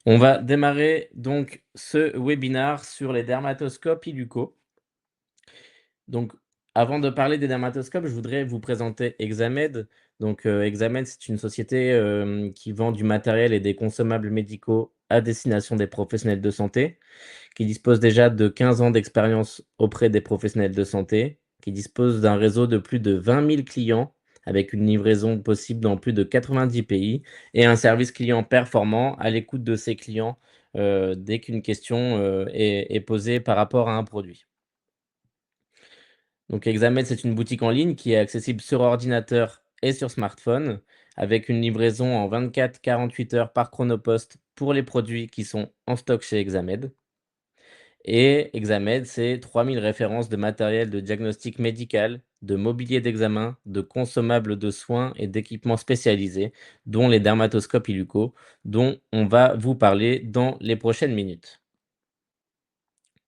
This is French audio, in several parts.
On va démarrer donc ce webinaire sur les dermatoscopes Illuco. Donc, avant de parler des dermatoscopes, je voudrais vous présenter Examed. Donc, Examed, c'est une société, qui vend du matériel et des consommables médicaux à destination des professionnels de santé, qui dispose déjà de 15 ans d'expérience auprès des professionnels de santé, qui dispose d'un réseau de plus de 20 000 clients avec une livraison possible dans plus de 90 pays et un service client performant à l'écoute de ses clients, dès qu'une question, est posée par rapport à un produit. Donc Examed, c'est une boutique en ligne qui est accessible sur ordinateur et sur smartphone, avec une livraison en 24-48 heures par Chronopost pour les produits qui sont en stock chez Examed. Et Examed, c'est 3000 références de matériel de diagnostic médical, de mobilier d'examen, de consommables de soins et d'équipements spécialisés, dont les dermatoscopes Illuco, dont on va vous parler dans les prochaines minutes.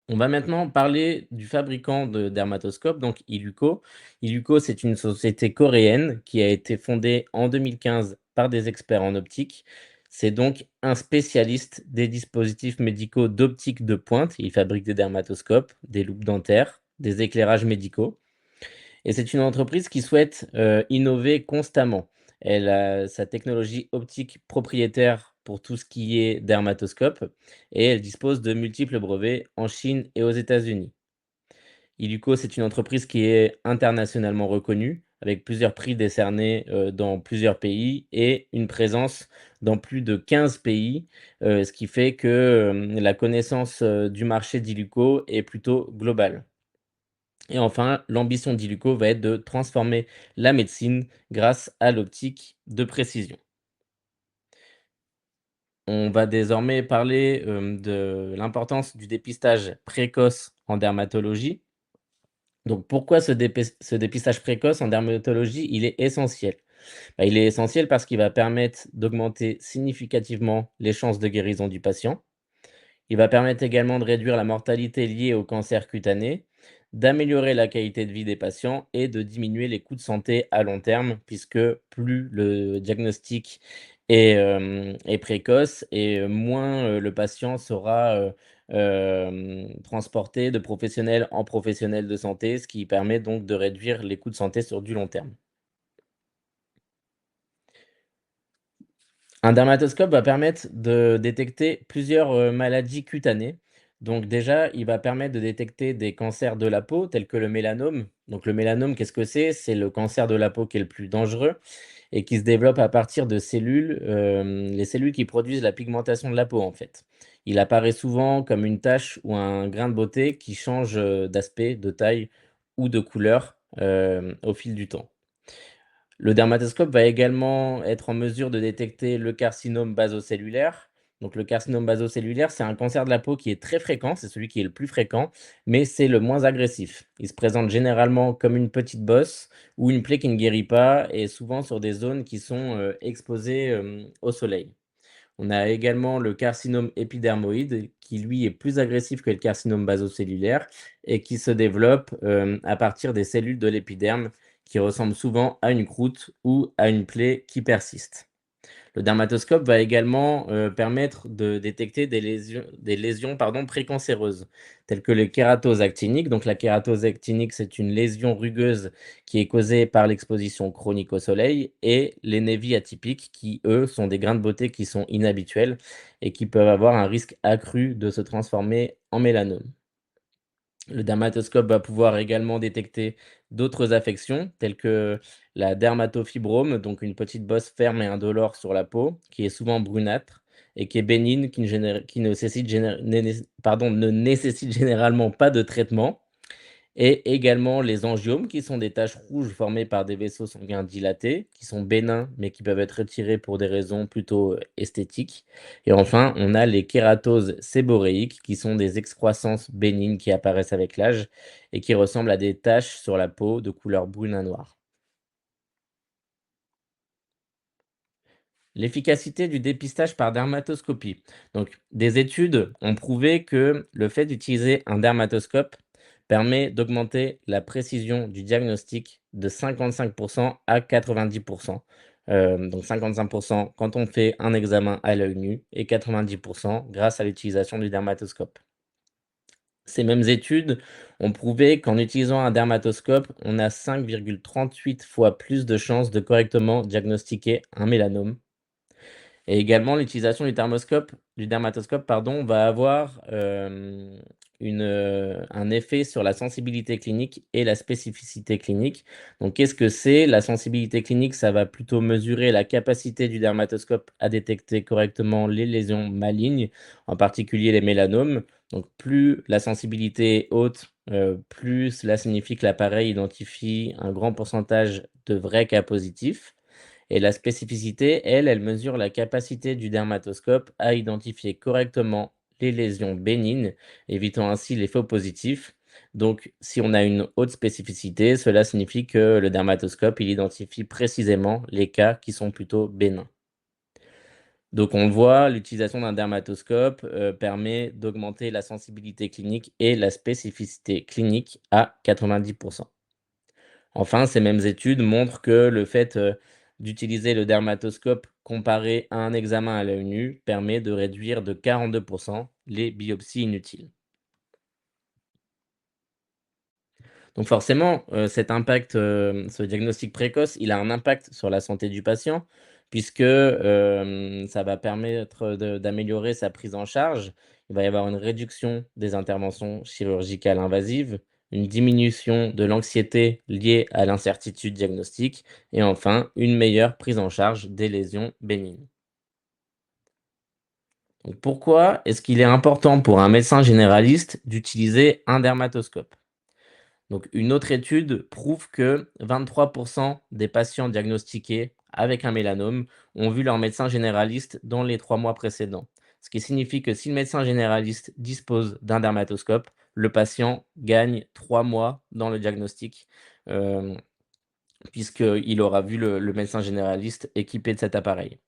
On va maintenant parler du fabricant de dermatoscopes, donc Illuco. Illuco, c'est une société coréenne qui a été fondée en 2015 par des experts en optique. C'est donc un spécialiste des dispositifs médicaux d'optique de pointe. Il fabrique des dermatoscopes, des loupes dentaires, des éclairages médicaux. Et c'est une entreprise qui souhaite, innover constamment. Elle a sa technologie optique propriétaire pour tout ce qui est dermatoscope et elle dispose de multiples brevets en Chine et aux États-Unis. Illuco, c'est une entreprise qui est internationalement reconnue, avec plusieurs prix décernés, dans plusieurs pays et une présence dans plus de 15 pays, ce qui fait que, la connaissance, du marché d'Illuco est plutôt globale. Et enfin, l'ambition d'Illuco va être de transformer la médecine grâce à l'optique de précision. On va désormais parler, de l'importance du dépistage précoce en dermatologie. Donc pourquoi ce dépistage précoce en dermatologie, il est essentiel? Bah, il est essentiel parce qu'il va permettre d'augmenter significativement les chances de guérison du patient. Il va permettre également de réduire la mortalité liée au cancer cutané, d'améliorer la qualité de vie des patients et de diminuer les coûts de santé à long terme, puisque plus le diagnostic est précoce et moins le patient sera transporté de professionnel en professionnel de santé, ce qui permet donc de réduire les coûts de santé sur du long terme. Un dermatoscope va permettre de détecter plusieurs, maladies cutanées. Donc déjà, il va permettre de détecter des cancers de la peau tels que le mélanome. Donc le mélanome, qu'est-ce que c'est? C'est le cancer de la peau qui est le plus dangereux et qui se développe à partir de cellules, les cellules qui produisent la pigmentation de la peau, en fait. Il apparaît souvent comme une tache ou un grain de beauté qui change, d'aspect, de taille ou de couleur, au fil du temps. Le dermatoscope va également être en mesure de détecter le carcinome basocellulaire. Donc le carcinome basocellulaire, c'est un cancer de la peau qui est très fréquent, c'est celui qui est le plus fréquent, mais c'est le moins agressif. Il se présente généralement comme une petite bosse ou une plaie qui ne guérit pas et souvent sur des zones qui sont exposées au soleil. On a également le carcinome épidermoïde qui lui est plus agressif que le carcinome basocellulaire et qui se développe à partir des cellules de l'épiderme qui ressemblent souvent à une croûte ou à une plaie qui persiste. Le dermatoscope va également, permettre de détecter des lésions pardon, précancéreuses, telles que les kératoses actiniques. Donc la kératose actinique, c'est une lésion rugueuse qui est causée par l'exposition chronique au soleil et les névis atypiques qui, eux, sont des grains de beauté qui sont inhabituels et qui peuvent avoir un risque accru de se transformer en mélanome. Le dermatoscope va pouvoir également détecter d'autres affections telles que la dermatofibrome, donc une petite bosse ferme et indolore sur la peau, qui est souvent brunâtre et qui est bénigne, qui ne ne nécessite généralement pas de traitement. Et également les angiomes, qui sont des taches rouges formées par des vaisseaux sanguins dilatés, qui sont bénins, mais qui peuvent être retirés pour des raisons plutôt esthétiques. Et enfin, on a les kératoses séboréiques, qui sont des excroissances bénignes qui apparaissent avec l'âge et qui ressemblent à des taches sur la peau de couleur brune à noire. L'efficacité du dépistage par dermatoscopie. Donc, des études ont prouvé que le fait d'utiliser un dermatoscope permet d'augmenter la précision du diagnostic de 55% à 90%, donc 55 quand on fait un examen à l'œil nu et 90 grâce à l'utilisation du dermatoscope. Ces mêmes études ont prouvé qu'en utilisant un dermatoscope, on a 5,38 fois plus de chances de correctement diagnostiquer un mélanome. Et également, l'utilisation du dermatoscope, pardon, va avoir, un effet sur la sensibilité clinique et la spécificité clinique. Donc qu'est-ce que c'est? La sensibilité clinique, ça va plutôt mesurer la capacité du dermatoscope à détecter correctement les lésions malignes, en particulier les mélanomes. Donc plus la sensibilité est haute, plus cela signifie que l'appareil identifie un grand pourcentage de vrais cas positifs. Et la spécificité, elle mesure la capacité du dermatoscope à identifier correctement les lésions bénignes, évitant ainsi les faux positifs. Donc, si on a une haute spécificité, cela signifie que le dermatoscope, il identifie précisément les cas qui sont plutôt bénins. Donc, on le voit, l'utilisation d'un dermatoscope permet d'augmenter la sensibilité clinique et la spécificité clinique à 90%. Enfin, ces mêmes études montrent que le fait, d'utiliser le dermatoscope comparé à un examen à l'œil nu permet de réduire de 42 les biopsies inutiles. Donc forcément, ce diagnostic précoce, il a un impact sur la santé du patient puisque, ça va permettre d'améliorer sa prise en charge. Il va y avoir une réduction des interventions chirurgicales invasives, une diminution de l'anxiété liée à l'incertitude diagnostique et enfin une meilleure prise en charge des lésions bénignes. Donc pourquoi est-ce qu'il est important pour un médecin généraliste d'utiliser un dermatoscope? Donc une autre étude prouve que 23 des patients diagnostiqués avec un mélanome ont vu leur médecin généraliste dans les 3 mois précédents. Ce qui signifie que si le médecin généraliste dispose d'un dermatoscope, le patient gagne 3 mois dans le diagnostic, hem, puisqu'il aura vu le médecin généraliste équipé de cet appareil.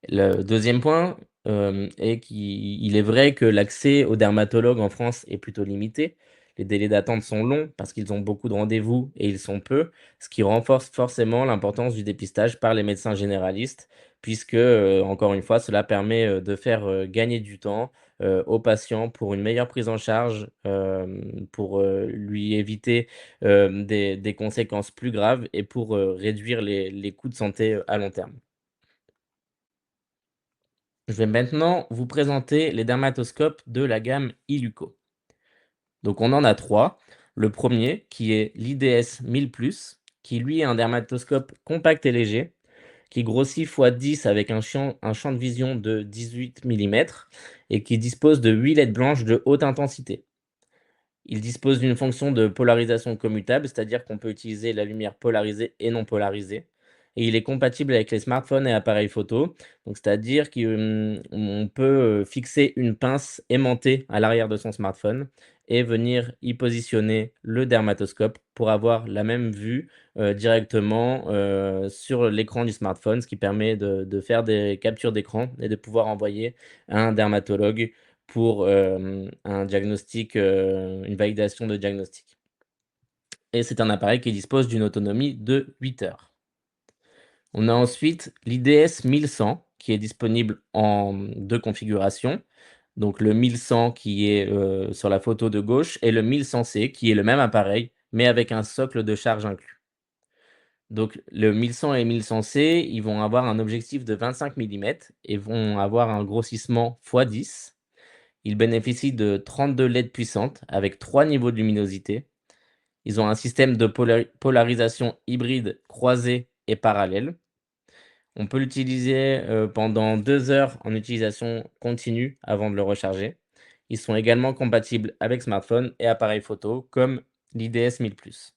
Le deuxième point, est qu'il est vrai que l'accès aux dermatologues en France est plutôt limité. Les délais d'attente sont longs parce qu'ils ont beaucoup de rendez-vous et ils sont peu, ce qui renforce forcément l'importance du dépistage par les médecins généralistes puisque, encore une fois, cela permet, de faire, gagner du temps, au patient pour une meilleure prise en charge, pour, lui éviter, des conséquences plus graves et pour, réduire les coûts de santé, à long terme. Je vais maintenant vous présenter les dermatoscopes de la gamme Illuco. Donc on en a 3. Le premier qui est l'IDS 1000 +, qui lui est un dermatoscope compact et léger, qui grossit x10 avec un champ de vision de 18 millimètres et qui dispose de 8 LED blanches de haute intensité. Il dispose d'une fonction de polarisation commutable, c'est-à-dire qu'on peut utiliser la lumière polarisée et non polarisée. Et il est compatible avec les smartphones et appareils photo. Donc, c'est-à-dire qu'on peut fixer une pince aimantée à l'arrière de son smartphone et venir y positionner le dermatoscope pour avoir la même vue directement sur l'écran du smartphone, ce qui permet de faire des captures d'écran et de pouvoir envoyer à un dermatologue pour, un diagnostic, une validation de diagnostic et c'est un appareil qui dispose d'une autonomie de 8 heures. On a ensuite l'IDS 1100 qui est disponible en 2 configurations. Donc le 1100 qui est, sur la photo de gauche et le 1100C qui est le même appareil, mais avec un socle de charge inclus. Donc le 1100 et 1100C, ils vont avoir un objectif de 25 millimètres et vont avoir un grossissement x10. Ils bénéficient de 32 LED puissantes avec 3 niveaux de luminosité. Ils ont un système de polarisation hybride croisée et parallèle. On peut l'utiliser, pendant 2 heures en utilisation continue avant de le recharger. Ils sont également compatibles avec smartphone et appareil photo comme l'IDS 1000 +.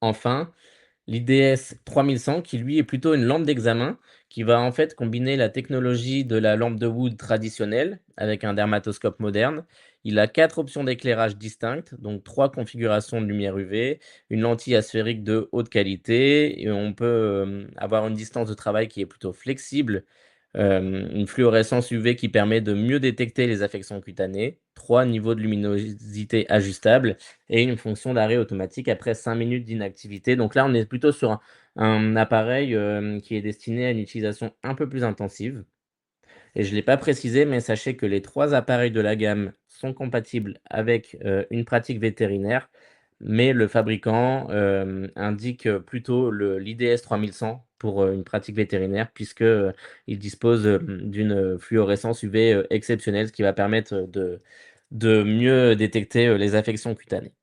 Enfin, l'IDS 3100 qui lui est plutôt une lampe d'examen qui va en fait combiner la technologie de la lampe de Wood traditionnelle avec un dermatoscope moderne. Il a 4 options d'éclairage distinctes, donc 3 configurations de lumière UV, une lentille asphérique de haute qualité et on peut, avoir une distance de travail qui est plutôt flexible, une fluorescence UV qui permet de mieux détecter les affections cutanées, 3 niveaux de luminosité ajustables et une fonction d'arrêt automatique après 5 minutes d'inactivité. Donc là, on est plutôt sur un appareil, qui est destiné à une utilisation un peu plus intensive. Et je ne l'ai pas précisé, mais sachez que les 3 appareils de la gamme sont compatibles avec, une pratique vétérinaire, mais le fabricant, indique, plutôt l'IDS 3100 pour, une pratique vétérinaire puisque, il dispose, d'une, fluorescence UV, exceptionnelle, ce qui va permettre, de mieux détecter, les affections cutanées.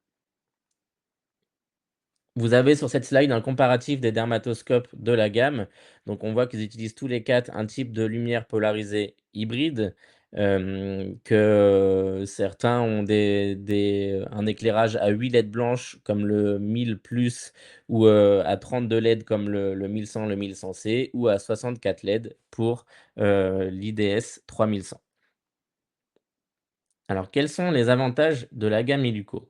Vous avez sur cette slide un comparatif des dermatoscopes de la gamme. Donc on voit qu'ils utilisent tous les 4 un type de lumière polarisée hybride, que certains ont un éclairage à 8 LED blanches comme le 1000 plus ou, à 32 LED comme le 1100, le 1100C ou à 64 LED pour, l'IDS 3100. Alors quels sont les avantages de la gamme Illuco?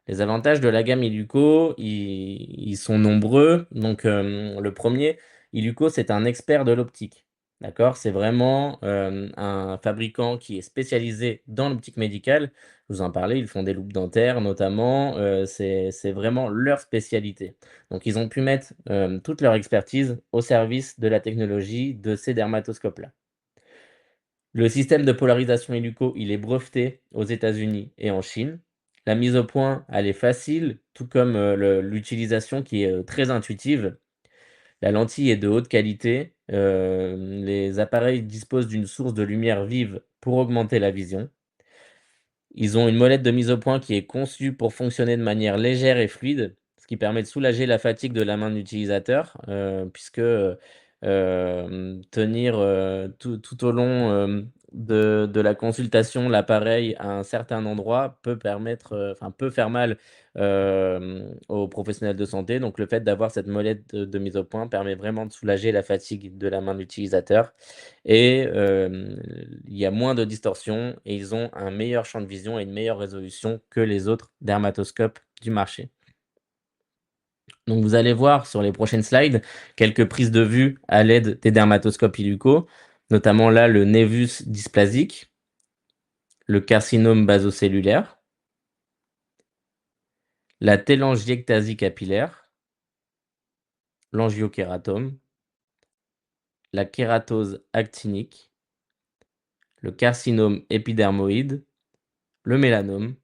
Les avantages de la gamme Illuco, ils sont nombreux. Donc, le premier, Illuco, c'est un expert de l'optique. D'accord? C'est vraiment, un fabricant qui est spécialisé dans l'optique médicale. Je vous en parlais, ils font des loupes dentaires notamment, c'est vraiment leur spécialité. Donc ils ont pu mettre, toute leur expertise au service de la technologie de ces dermatoscopes-là. Le système de polarisation Illuco, il est breveté aux États-Unis et en Chine. La mise au point, elle est facile, tout comme, l'utilisation qui est, très intuitive. La lentille est de haute qualité. Les appareils disposent d'une source de lumière vive pour augmenter la vision. Ils ont une molette de mise au point qui est conçue pour fonctionner de manière légère et fluide, ce qui permet de soulager la fatigue de la main de l'utilisateur, puisque, tenir, tout au long, de la consultation l'appareil à un certain endroit peut permettre, enfin peut faire mal, aux professionnels de santé. Donc le fait d'avoir cette molette de mise au point permet vraiment de soulager la fatigue de la main de l'utilisateur. Et il y a moins de distorsion et ils ont un meilleur champ de vision et une meilleure résolution que les autres dermatoscopes du marché. Donc vous allez voir sur les prochaines slides quelques prises de vue à l'aide des dermatoscopes Illuco, notamment là le névus dysplasique, le carcinome basocellulaire, la télangiectasie capillaire, l'angiokératome, la kératose actinique, le carcinome épidermoïde, le mélanome.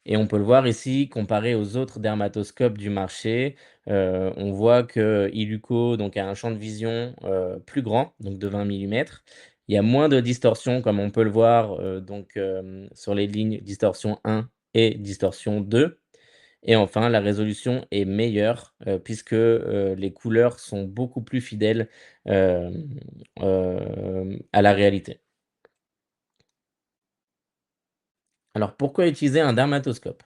Et on peut le voir ici, comparé aux autres dermatoscopes du marché, on voit que Illuco donc a un champ de vision, plus grand, donc de 20 millimètres. Il y a moins de distorsion comme on peut le voir, donc sur les lignes distorsion 1 et distorsion 2. Et enfin la résolution est meilleure, puisque, les couleurs sont beaucoup plus fidèles, à la réalité. Alors pourquoi utiliser un dermatoscope?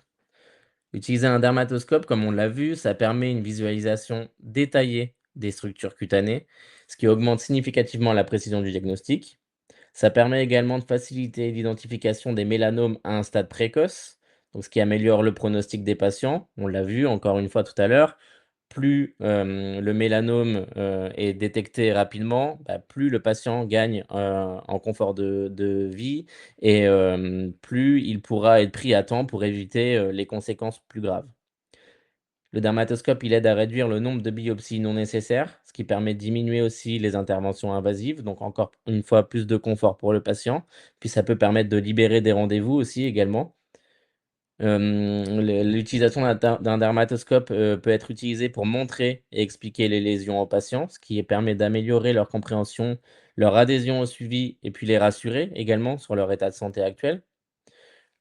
Utiliser un dermatoscope, comme on l'a vu, ça permet une visualisation détaillée des structures cutanées, ce qui augmente significativement la précision du diagnostic. Ça permet également de faciliter l'identification des mélanomes à un stade précoce, donc ce qui améliore le pronostic des patients. On l'a vu encore une fois tout à l'heure, plus le mélanome est détecté rapidement, bah, plus le patient gagne en confort de vie et plus il pourra être pris à temps pour éviter les conséquences plus graves. Le dermatoscope, il aide à réduire le nombre de biopsies non nécessaires, ce qui permet de diminuer aussi les interventions invasives, donc encore une fois plus de confort pour le patient. Puis ça peut permettre de libérer des rendez-vous aussi également. L'utilisation d'un dermatoscope, peut être utilisée pour montrer et expliquer les lésions aux patients, ce qui permet d'améliorer leur compréhension, leur adhésion au suivi et puis les rassurer également sur leur état de santé actuel.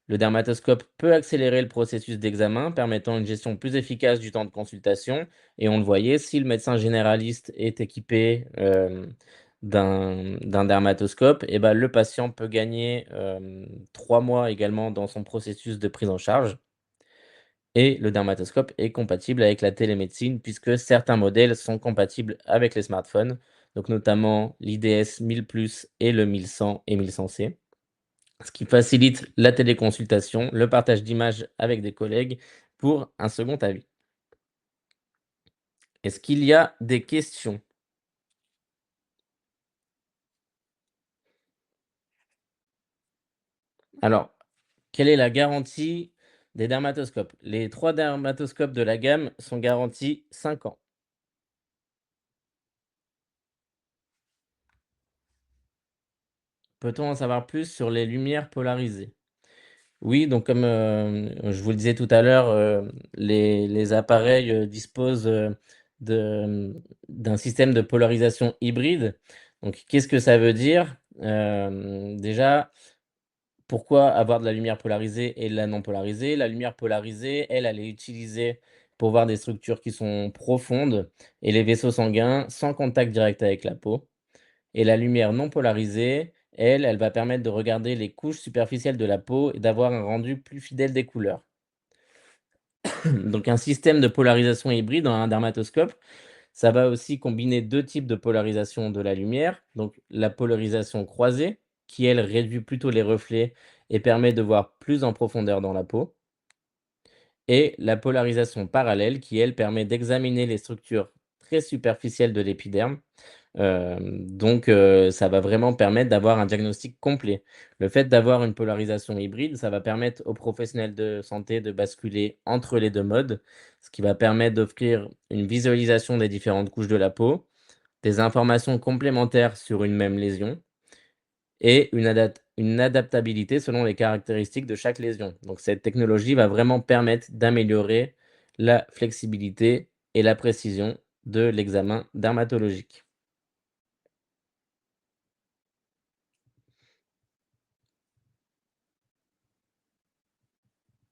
Le dermatoscope peut accélérer le processus d'examen, permettant une gestion plus efficace du temps de consultation. Et on le voyait, si le médecin généraliste est équipé d'un dermatoscope, et ben, le patient peut gagner 3 mois également dans son processus de prise en charge. Et le dermatoscope est compatible avec la télémédecine puisque certains modèles sont compatibles avec les smartphones, donc notamment l'IDS 1000 plus et le 1100 et 1100C. Ce qui facilite la téléconsultation, le partage d'images avec des collègues pour un second avis. Est-ce qu'il y a des questions? Alors, quelle est la garantie des dermatoscopes? Les 3 dermatoscopes de la gamme sont garantis 5 ans. Peut-on en savoir plus sur les lumières polarisées? Oui, donc comme, je vous le disais tout à l'heure, les appareils, disposent, d'un système de polarisation hybride. Donc qu'est-ce que ça veut dire? Déjà, pourquoi avoir de la lumière polarisée et de la non polarisée? La lumière polarisée, elle, elle est utilisée pour voir des structures qui sont profondes et les vaisseaux sanguins sans contact direct avec la peau. Et la lumière non polarisée, elle, elle va permettre de regarder les couches superficielles de la peau et d'avoir un rendu plus fidèle des couleurs. Donc un système de polarisation hybride dans un dermatoscope, ça va aussi combiner 2 types de polarisation de la lumière. Donc la polarisation croisée, qui elle réduit plutôt les reflets et permet de voir plus en profondeur dans la peau. Et la polarisation parallèle, qui elle permet d'examiner les structures très superficielles de l'épiderme. Ça va vraiment permettre d'avoir un diagnostic complet. Le fait d'avoir une polarisation hybride, ça va permettre aux professionnels de santé de basculer entre les 2 modes, ce qui va permettre d'offrir une visualisation des différentes couches de la peau, des informations complémentaires sur une même lésion et une adaptabilité selon les caractéristiques de chaque lésion. Donc cette technologie va vraiment permettre d'améliorer la flexibilité et la précision de l'examen dermatologique.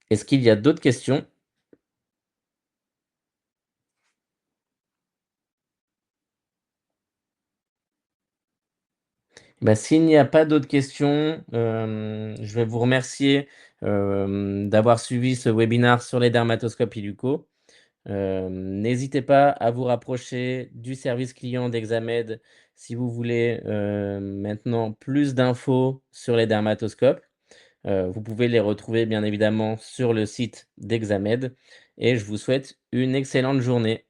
Est-ce qu'il y a d'autres questions? Bah, s'il n'y a pas d'autres questions, je vais vous remercier, d'avoir suivi ce webinaire sur les dermatoscopies buccaux. N'hésitez pas à vous rapprocher du service client d'Examed si vous voulez, maintenant plus d'infos sur les dermatoscopes. Vous pouvez les retrouver bien évidemment sur le site d'Examed et je vous souhaite une excellente journée.